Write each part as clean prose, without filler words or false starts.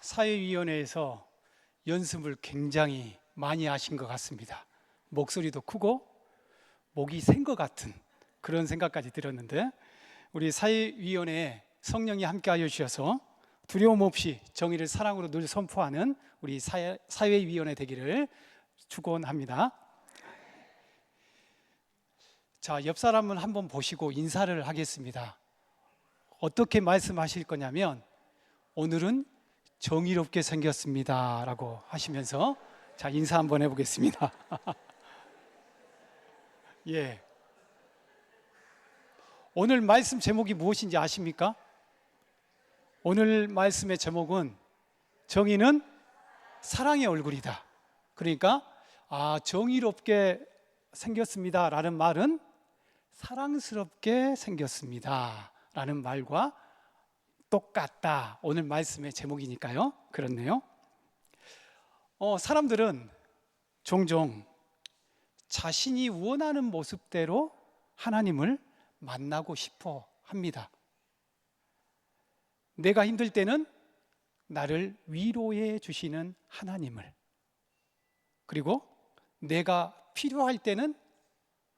사회위원회에서 연습을 굉장히 많이 하신 것 같습니다. 목소리도 크고 목이 센 것 같은 그런 생각까지 들었는데, 우리 사회위원회에 성령이 함께하여 주셔서 두려움 없이 정의를 사랑으로 늘 선포하는 우리 사회위원회 되기를 축원합니다. 자, 옆 사람을 한번 보시고 인사를 하겠습니다. 어떻게 말씀하실 거냐면, 오늘은 정의롭게 생겼습니다 라고 하시면서 자, 인사 한번 해보겠습니다. 예. 오늘 말씀 제목이 무엇인지 아십니까? 오늘 말씀의 제목은 정의는 사랑의 얼굴이다. 그러니까 정의롭게 생겼습니다 라는 말은 사랑스럽게 생겼습니다 라는 말과 똑같다. 오늘 말씀의 제목이니까요. 그렇네요. 사람들은 종종 자신이 원하는 모습대로 하나님을 만나고 싶어 합니다. 내가 힘들 때는 나를 위로해 주시는 하나님을, 그리고 내가 필요할 때는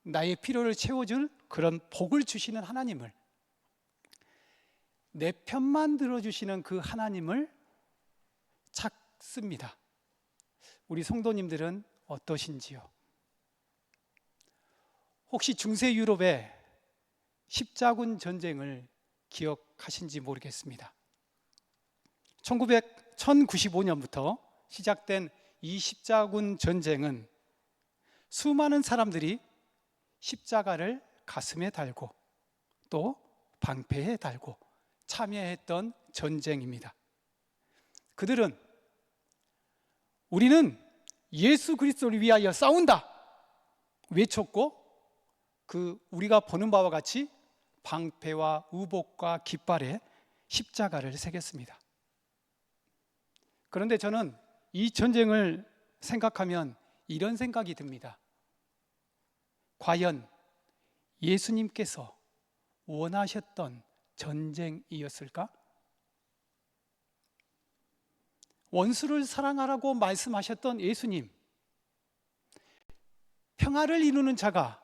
나의 필요를 채워줄 그런 복을 주시는 하나님을, 내 편만 들어주시는 그 하나님을 찾습니다. 우리 성도님들은 어떠신지요? 혹시 중세 유럽의 십자군 전쟁을 기억하신지 모르겠습니다. 1095년부터 시작된 이 십자군 전쟁은 수많은 사람들이 십자가를 가슴에 달고 또 방패에 달고 참여했던 전쟁입니다. 그들은 우리는 예수 그리스도를 위하여 싸운다 외쳤고, 우리가 보는 바와 같이 방패와 의복과 깃발에 십자가를 새겼습니다. 그런데 저는 이 전쟁을 생각하면 이런 생각이 듭니다. 과연 예수님께서 원하셨던 전쟁이었을까? 원수를 사랑하라고 말씀하셨던 예수님, 평화를 이루는 자가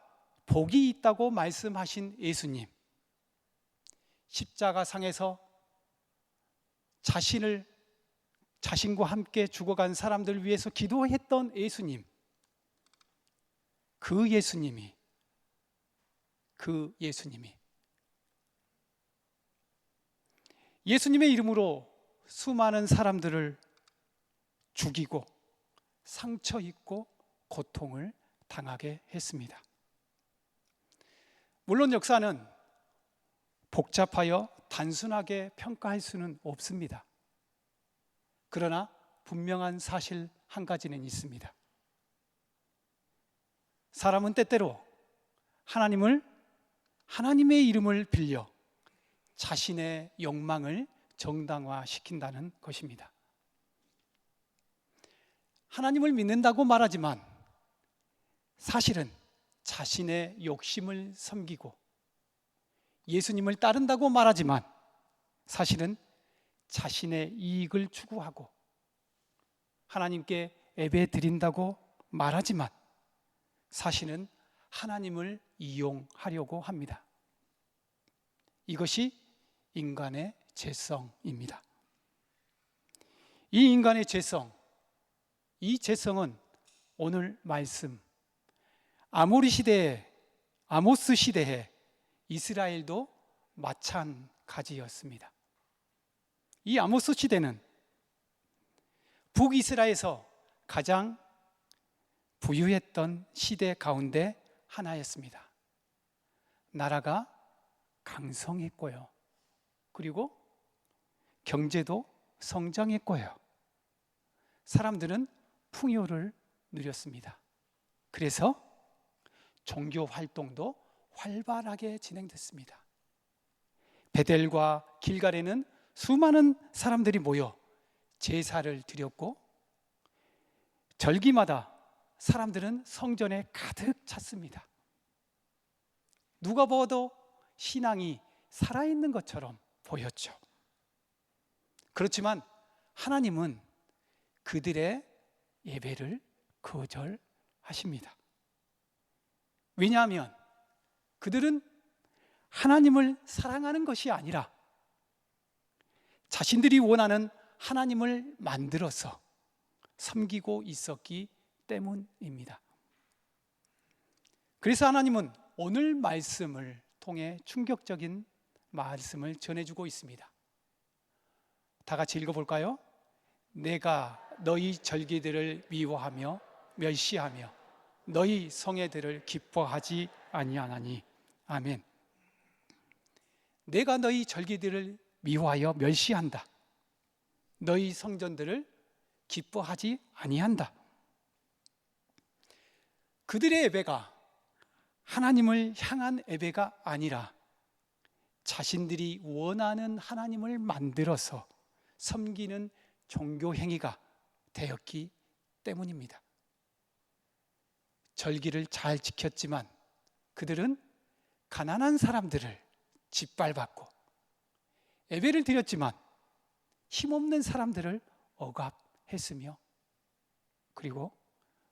복이 있다고 말씀하신 예수님, 십자가상에서 자신과 함께 죽어간 사람들을 위해서 기도했던 예수님, 그 예수님이 예수님의 이름으로 수많은 사람들을 죽이고 상처 입고 고통을 당하게 했습니다. 물론 역사는 복잡하여 단순하게 평가할 수는 없습니다. 그러나 분명한 사실 한 가지는 있습니다. 사람은 때때로 하나님의 이름을 빌려 자신의 욕망을 정당화시킨다는 것입니다. 하나님을 믿는다고 말하지만 사실은 자신의 욕심을 섬기고, 예수님을 따른다고 말하지만 사실은 자신의 이익을 추구하고, 하나님께 예배 드린다고 말하지만 사실은 하나님을 이용하려고 합니다. 이것이 인간의 죄성입니다. 이 인간의 죄성, 이 죄성은 오늘 말씀 아모스 시대에 이스라엘도 마찬가지였습니다. 이 아모스 시대는 북이스라엘에서 가장 부유했던 시대 가운데 하나였습니다. 나라가 강성했고요, 그리고 경제도 성장했고요, 사람들은 풍요를 누렸습니다. 그래서 종교 활동도 활발하게 진행됐습니다. 베델과 길갈에는 수많은 사람들이 모여 제사를 드렸고, 절기마다 사람들은 성전에 가득 찼습니다. 누가 봐도 신앙이 살아있는 것처럼 보였죠. 그렇지만 하나님은 그들의 예배를 거절하십니다. 왜냐하면 그들은 하나님을 사랑하는 것이 아니라 자신들이 원하는 하나님을 만들어서 섬기고 있었기 때문입니다. 그래서 하나님은 오늘 말씀을 통해 충격적인 말씀을 전해주고 있습니다. 다 같이 읽어볼까요? 내가 너희 절기들을 미워하며 멸시하며 너희 성회들을 기뻐하지 아니하나니. 아멘. 내가 너희 절기들을 미워하여 멸시한다. 너희 성전들을 기뻐하지 아니한다. 그들의 예배가 하나님을 향한 예배가 아니라 자신들이 원하는 하나님을 만들어서 섬기는 종교 행위가 되었기 때문입니다. 절기를 잘 지켰지만 그들은 가난한 사람들을 짓밟았고, 예배를 드렸지만 힘없는 사람들을 억압했으며, 그리고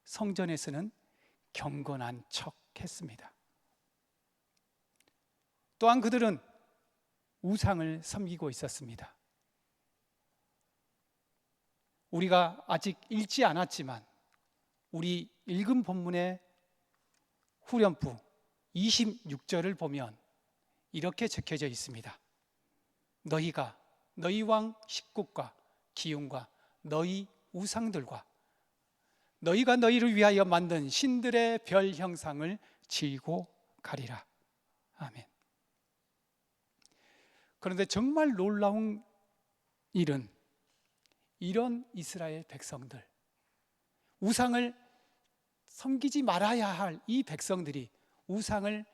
성전에서는 경건한 척 했습니다. 또한 그들은 우상을 섬기고 있었습니다. 우리가 아직 읽지 않았지만 우리 읽은 본문의 후렴부 26절을 보면 이렇게 적혀져 있습니다. 너희가 너희 왕 식국과 기운과 너희 우상들과 너희가 너희를 위하여 만든 신들의 별 형상을 지고 가리라. 아멘. 그런데 정말 놀라운 일은 이런 이스라엘 백성들, 우상을 섬기지 말아야 할 이 백성들이 우상을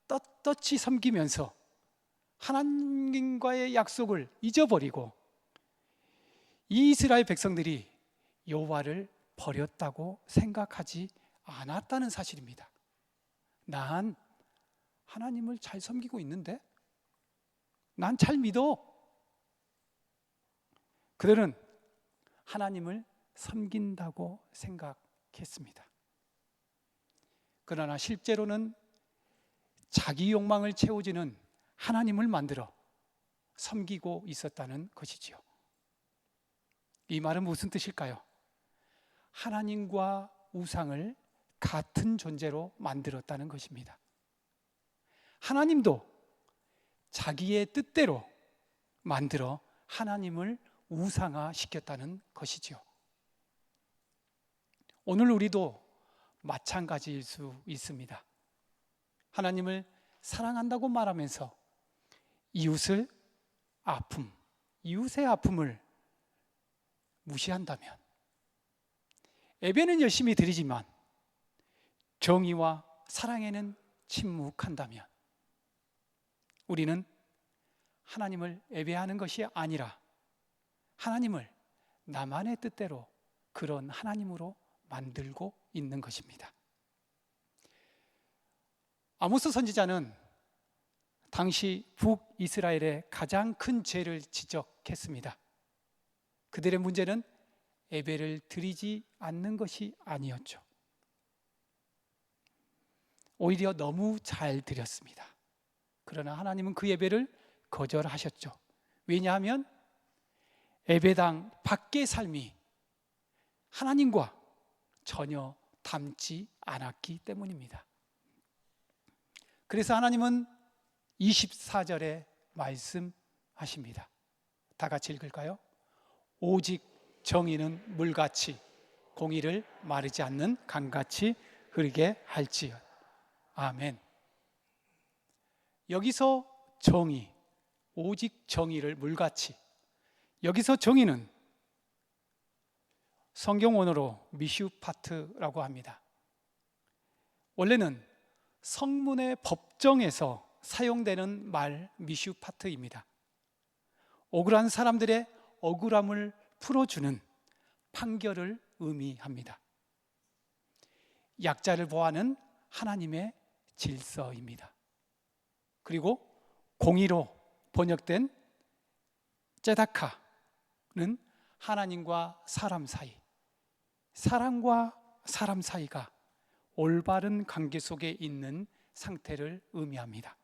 떳떳이 섬기면서 하나님과의 약속을 잊어버리고 이 이스라엘 백성들이 여호와를 버렸다고 생각하지 않았다는 사실입니다. 난 하나님을 잘 섬기고 있는데, 난 잘 믿어. 그들은 하나님을 섬긴다고 생각했습니다. 그러나 실제로는 자기 욕망을 채워주는 하나님을 만들어 섬기고 있었다는 것이지요. 이 말은 무슨 뜻일까요? 하나님과 우상을 같은 존재로 만들었다는 것입니다. 하나님도 자기의 뜻대로 만들어 하나님을 우상화시켰다는 것이지요. 오늘 우리도 마찬가지일 수 있습니다. 하나님을 사랑한다고 말하면서 이웃의 아픔을 무시한다면, 예배는 열심히 드리지만 정의와 사랑에는 침묵한다면, 우리는 하나님을 예배하는 것이 아니라 하나님을 나만의 뜻대로 그런 하나님으로 만들고 있는 것입니다. 아모스 선지자는 당시 북이스라엘의 가장 큰 죄를 지적했습니다. 그들의 문제는 예배를 드리지 않는 것이 아니었죠. 오히려 너무 잘 드렸습니다. 그러나 하나님은 그 예배를 거절하셨죠. 왜냐하면 예배당 밖의 삶이 하나님과 전혀 닮지 않았기 때문입니다. 그래서 하나님은 24절에 말씀하십니다. 다 같이 읽을까요? 오직 정의는 물같이 공의를 마르지 않는 강같이 흐르게 할지어다. 아멘. 여기서 정의, 오직 정의를 물같이, 여기서 정의는 성경 원어로 미슈파트라고 합니다. 원래는 성문의 법정에서 사용되는 말 미슈파트입니다. 억울한 사람들의 억울함을 풀어주는 판결을 의미합니다. 약자를 보호하는 하나님의 질서입니다. 그리고 공의로 번역된 째다카는 하나님과 사람 사이, 사람과 사람 사이가 올바른 관계 속에 있는 상태를 의미합니다.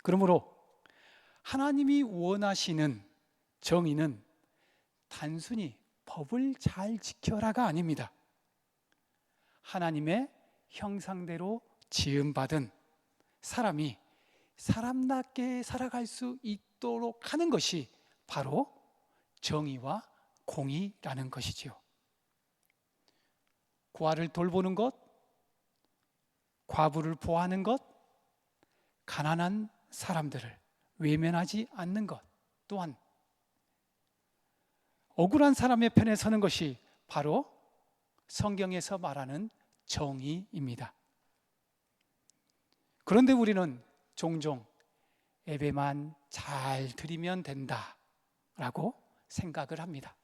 그러므로 하나님이 원하시는 정의는 단순히 법을 잘 지켜라가 아닙니다. 하나님의 형상대로 지음받은 사람이 사람답게 살아갈 수 있도록 하는 것이 바로 정의와 공의라는 것이지요. 고아를 돌보는 것, 과부를 보호하는 것, 가난한 사람들을 외면하지 않는 것, 또한 억울한 사람의 편에 서는 것이 바로 성경에서 말하는 정의입니다. 그런데 우리는 종종 예배만 잘 드리면 된다라고 생각을 합니다.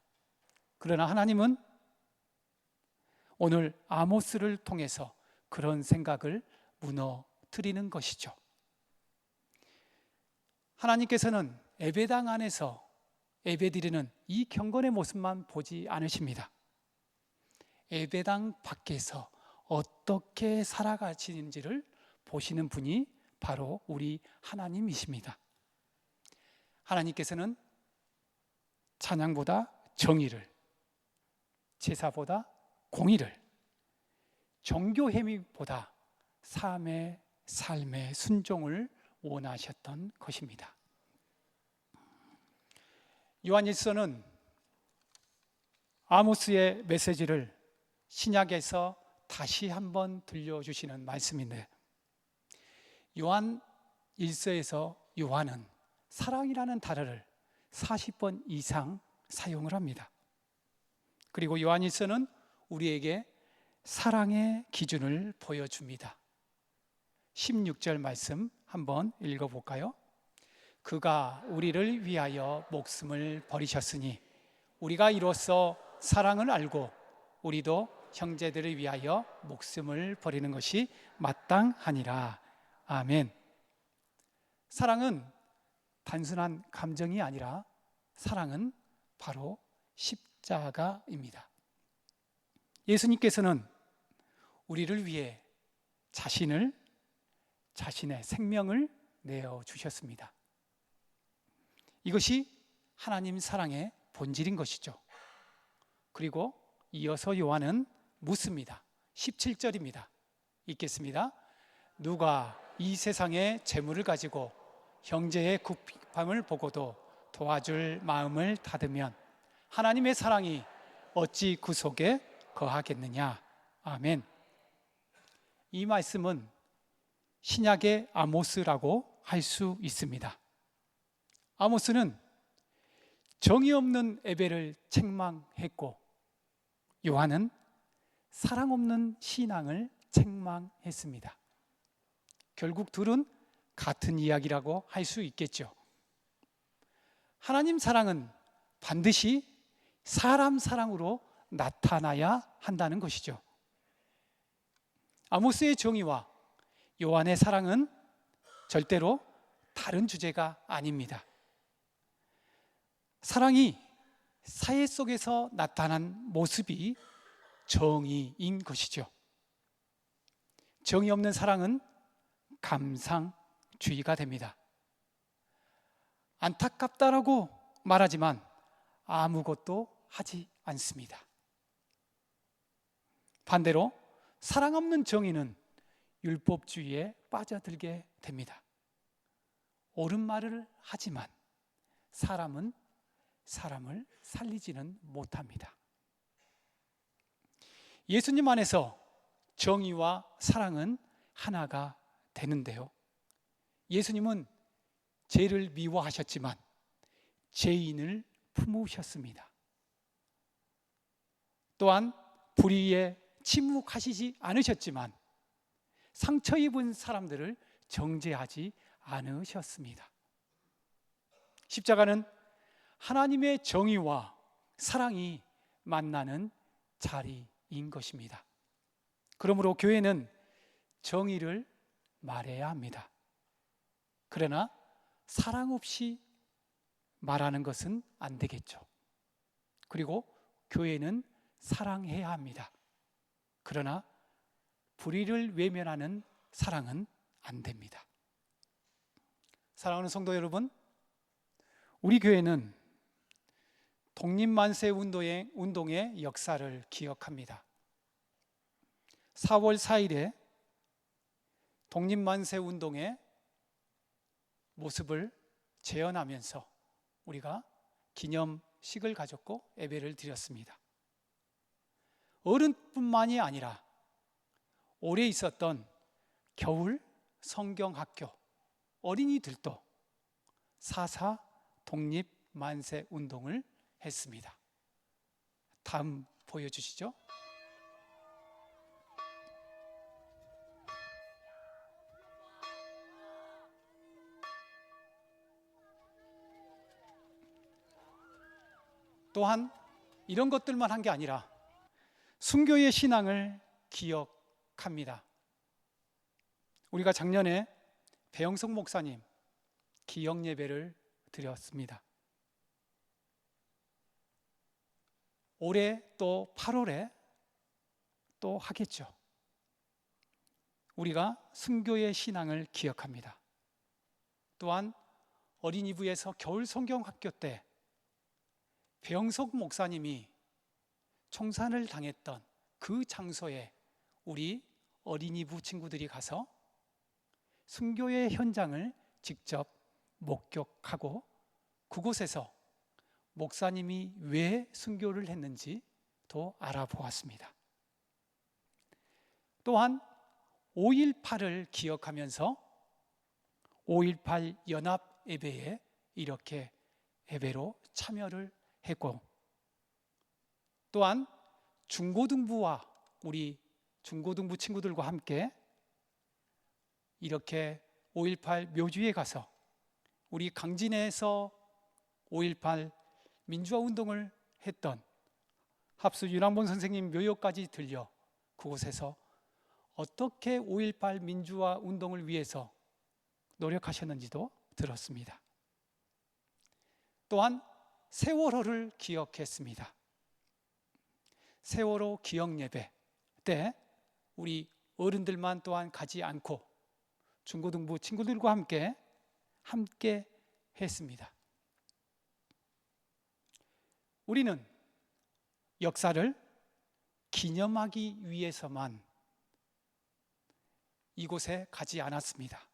그러나 하나님은 오늘 아모스를 통해서 그런 생각을 무너뜨리는 것이죠. 하나님께서는 예배당 안에서 예배드리는 이 경건의 모습만 보지 않으십니다. 예배당 밖에서 어떻게 살아가시는지를 보시는 분이 바로 우리 하나님이십니다. 하나님께서는 찬양보다 정의를, 제사보다 공의를, 종교 행위보다 삶의 순종을 원하셨던 것입니다. 요한일서는 아모스의 메시지를 신약에서 다시 한번 들려주시는 말씀인데, 요한일서에서 요한은 사랑이라는 단어를 40번 이상 사용을 합니다. 그리고 요한일서는 우리에게 사랑의 기준을 보여줍니다. 16절 말씀 한번 읽어볼까요? 그가 우리를 위하여 목숨을 버리셨으니 우리가 이로써 사랑을 알고 우리도 형제들을 위하여 목숨을 버리는 것이 마땅하니라. 아멘. 사랑은 단순한 감정이 아니라 사랑은 바로 십자가입니다. 예수님께서는 우리를 위해 자신의 생명을 내어주셨습니다. 이것이 하나님 사랑의 본질인 것이죠. 그리고 이어서 요한은 묻습니다. 17절입니다. 읽겠습니다. 누가 이 세상의 재물을 가지고 형제의 궁핍함을 보고도 도와줄 마음을 닫으면 하나님의 사랑이 어찌 그 속에 거하겠느냐. 아멘. 이 말씀은 신약의 아모스라고 할 수 있습니다. 아모스는 정의 없는 예배를 책망했고, 요한은 사랑 없는 신앙을 책망했습니다. 결국 둘은 같은 이야기라고 할 수 있겠죠. 하나님 사랑은 반드시 사람 사랑으로 나타나야 한다는 것이죠. 아모스의 정의와 요한의 사랑은 절대로 다른 주제가 아닙니다. 사랑이 사회 속에서 나타난 모습이 정의인 것이죠. 정의 없는 사랑은 감상주의가 됩니다. 안타깝다라고 말하지만 아무것도 하지 않습니다. 반대로 사랑 없는 정의는 율법주의에 빠져들게 됩니다. 옳은 말을 하지만 사람은 사람을 살리지는 못합니다. 예수님 안에서 정의와 사랑은 하나가 되는데요. 예수님은 죄를 미워하셨지만 죄인을 품으셨습니다. 또한 불의에 침묵하시지 않으셨지만 상처 입은 사람들을 정죄하지 않으셨습니다. 십자가는 하나님의 정의와 사랑이 만나는 자리인 것입니다. 그러므로 교회는 정의를 말해야 합니다. 그러나 사랑 없이 말하는 것은 안 되겠죠. 그리고 교회는 사랑해야 합니다. 그러나 불의를 외면하는 사랑은 안 됩니다. 사랑하는 성도 여러분, 우리 교회는 독립만세 운동의 역사를 기억합니다. 4월 4일에 독립만세 운동의 모습을 재현하면서 우리가 기념식을 가졌고 예배를 드렸습니다. 어른뿐만이 아니라 올해 있었던 겨울 성경학교 어린이들도 4.4 독립만세 운동을 했습니다. 다음 보여주시죠. 또한 이런 것들만 한 게 아니라 순교의 신앙을 기억합니다. 우리가 작년에 배영석 목사님 기억 예배를 드렸습니다. 올해 또 8월에 또 하겠죠. 우리가 순교의 신앙을 기억합니다. 또한 어린이부에서 겨울 성경학교 때 배영석 목사님이 총살을 당했던 그 장소에 우리 어린이부 친구들이 가서 순교의 현장을 직접 목격하고 그곳에서 목사님이 왜 순교를 했는지 더 알아보았습니다. 또한 5.18을 기억하면서 5.18 연합 예배에 이렇게 예배로 참여를 했고, 또한 중고등부와 우리 중고등부 친구들과 함께 이렇게 5.18 묘지에 가서 우리 강진에서 5.18 민주화 운동을 했던 합수 윤한본 선생님 묘역까지 들려 그곳에서 어떻게 5.18 민주화 운동을 위해서 노력하셨는지도 들었습니다. 또한 세월호를 기억했습니다. 세월호 기억 예배 때 우리 어른들만 또한 가지 않고 중고등부 친구들과 함께 했습니다. 우리는 역사를 기념하기 위해서만 이곳에 가지 않았습니다.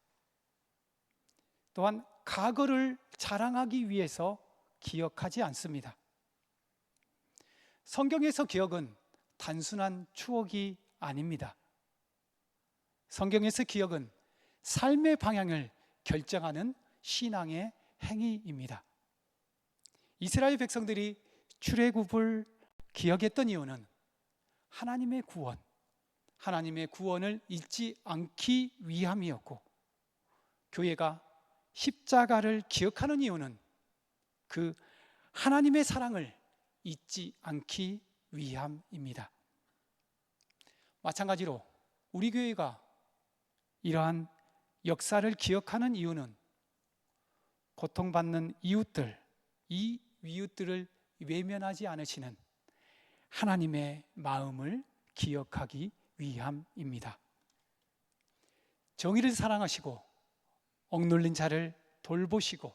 또한 과거를 자랑하기 위해서 기억하지 않습니다. 성경에서 기억은 단순한 추억이 아닙니다. 성경에서 기억은 삶의 방향을 결정하는 신앙의 행위입니다. 이스라엘 백성들이 출애굽을 기억했던 이유는 하나님의 구원을 잊지 않기 위함이었고, 교회가 십자가를 기억하는 이유는 그 하나님의 사랑을 잊지 않기 위함입니다. 마찬가지로 우리 교회가 이러한 역사를 기억하는 이유는 고통받는 이웃들, 이 이웃들을 외면하지 않으시는 하나님의 마음을 기억하기 위함입니다. 정의를 사랑하시고 억눌린 자를 돌보시고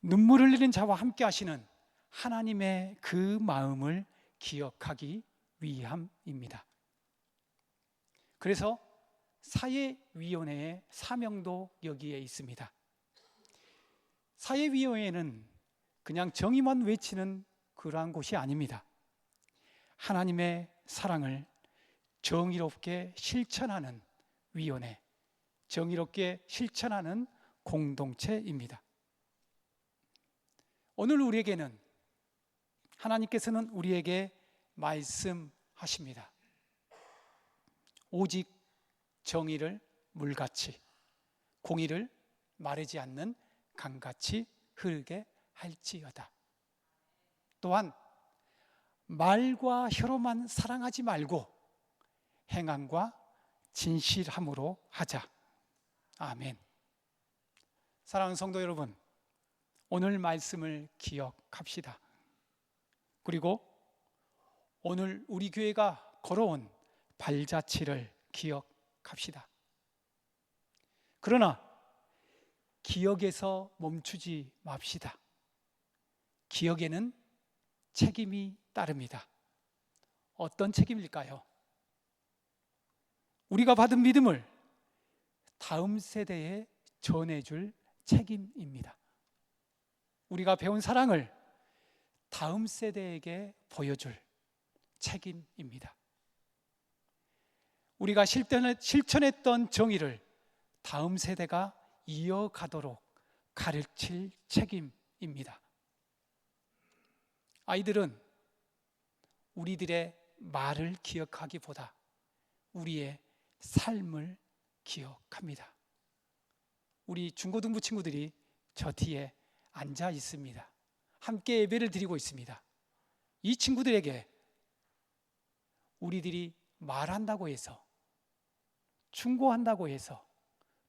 눈물을 흘리는 자와 함께 하시는 하나님의 그 마음을 기억하기 위함입니다. 그래서 사회위원회의 사명도 여기에 있습니다. 사회위원회는 그냥 정의만 외치는 그러한 곳이 아닙니다. 하나님의 사랑을 정의롭게 실천하는 위원회, 정의롭게 실천하는 공동체입니다. 오늘 우리에게는 하나님께서는 우리에게 말씀하십니다. 오직 정의를 물같이, 공의를 마르지 않는 강같이 흐르게 할지어다. 또한 말과 혀로만 사랑하지 말고 행함과 진실함으로 하자. 아멘. 사랑하는 성도 여러분, 오늘 말씀을 기억합시다. 그리고 오늘 우리 교회가 걸어온 발자취를 기억합시다. 그러나 기억에서 멈추지 맙시다. 기억에는 책임이 따릅니다. 어떤 책임일까요? 우리가 받은 믿음을 다음 세대에 전해줄 책임입니다. 우리가 배운 사랑을 다음 세대에게 보여줄 책임입니다. 우리가 실천했던 정의를 다음 세대가 이어가도록 가르칠 책임입니다. 아이들은 우리들의 말을 기억하기보다 우리의 삶을 기억합니다. 우리 중고등부 친구들이 저 뒤에 앉아 있습니다. 함께 예배를 드리고 있습니다. 이 친구들에게 우리들이 말한다고 해서, 충고한다고 해서,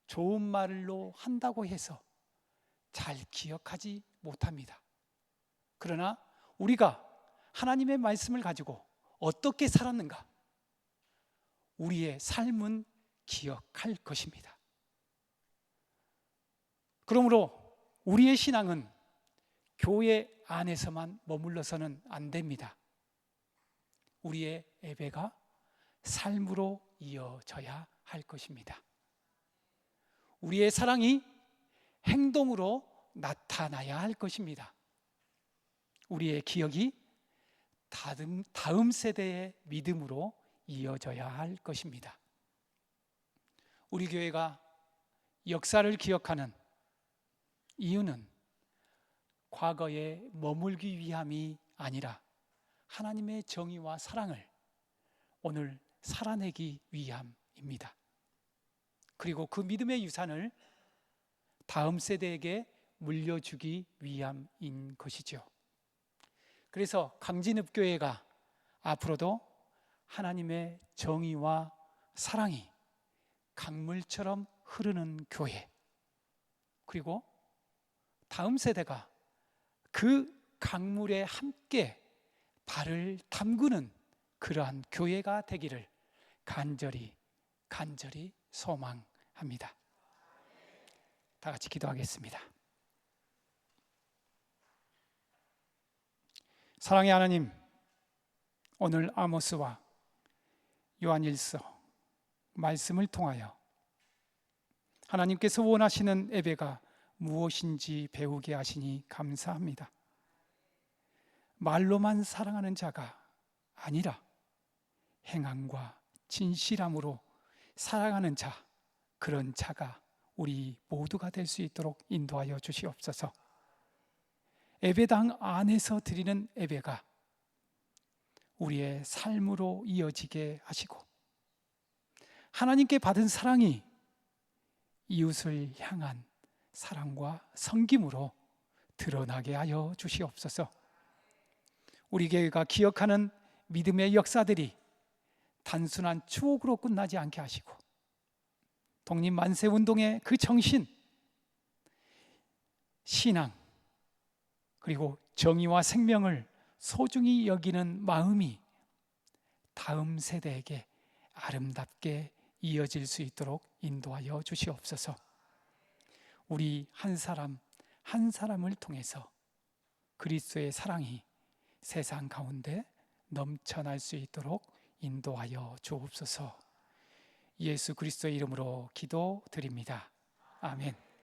좋은 말로 한다고 해서 잘 기억하지 못합니다. 그러나 우리가 하나님의 말씀을 가지고 어떻게 살았는가, 우리의 삶은 기억할 것입니다. 그러므로 우리의 신앙은 교회 안에서만 머물러서는 안 됩니다. 우리의 예배가 삶으로 이어져야 할 것입니다. 우리의 사랑이 행동으로 나타나야 할 것입니다. 우리의 기억이 다음 세대의 믿음으로 이어져야 할 것입니다. 우리 교회가 역사를 기억하는 이유는 과거에 머물기 위함이 아니라 하나님의 정의와 사랑을 오늘 살아내기 위함입니다. 그리고 그 믿음의 유산을 다음 세대에게 물려주기 위함인 것이죠. 그래서 강진읍교회가 앞으로도 하나님의 정의와 사랑이 강물처럼 흐르는 교회, 그리고 다음 세대가 그 강물에 함께 발을 담그는 그러한 교회가 되기를 간절히 소망합니다. 다 같이 기도하겠습니다. 사랑의 하나님, 오늘 아모스와 요한일서 말씀을 통하여 하나님께서 원하시는 예배가 무엇인지 배우게 하시니 감사합니다. 말로만 사랑하는 자가 아니라 행함과 진실함으로 사랑하는 자, 그런 자가 우리 모두가 될 수 있도록 인도하여 주시옵소서. 예배당 안에서 드리는 예배가 우리의 삶으로 이어지게 하시고, 하나님께 받은 사랑이 이웃을 향한 사랑과 섬김으로 드러나게 하여 주시옵소서. 우리 교회가 기억하는 믿음의 역사들이 단순한 추억으로 끝나지 않게 하시고, 독립만세운동의 그 정신, 신앙, 그리고 정의와 생명을 소중히 여기는 마음이 다음 세대에게 아름답게 이어질 수 있도록 인도하여 주시옵소서. 우리 한 사람 한 사람을 통해서 그리스도의 사랑이 세상 가운데 넘쳐날 수 있도록 인도하여 주옵소서. 예수 그리스도의 이름으로 기도드립니다. 아멘.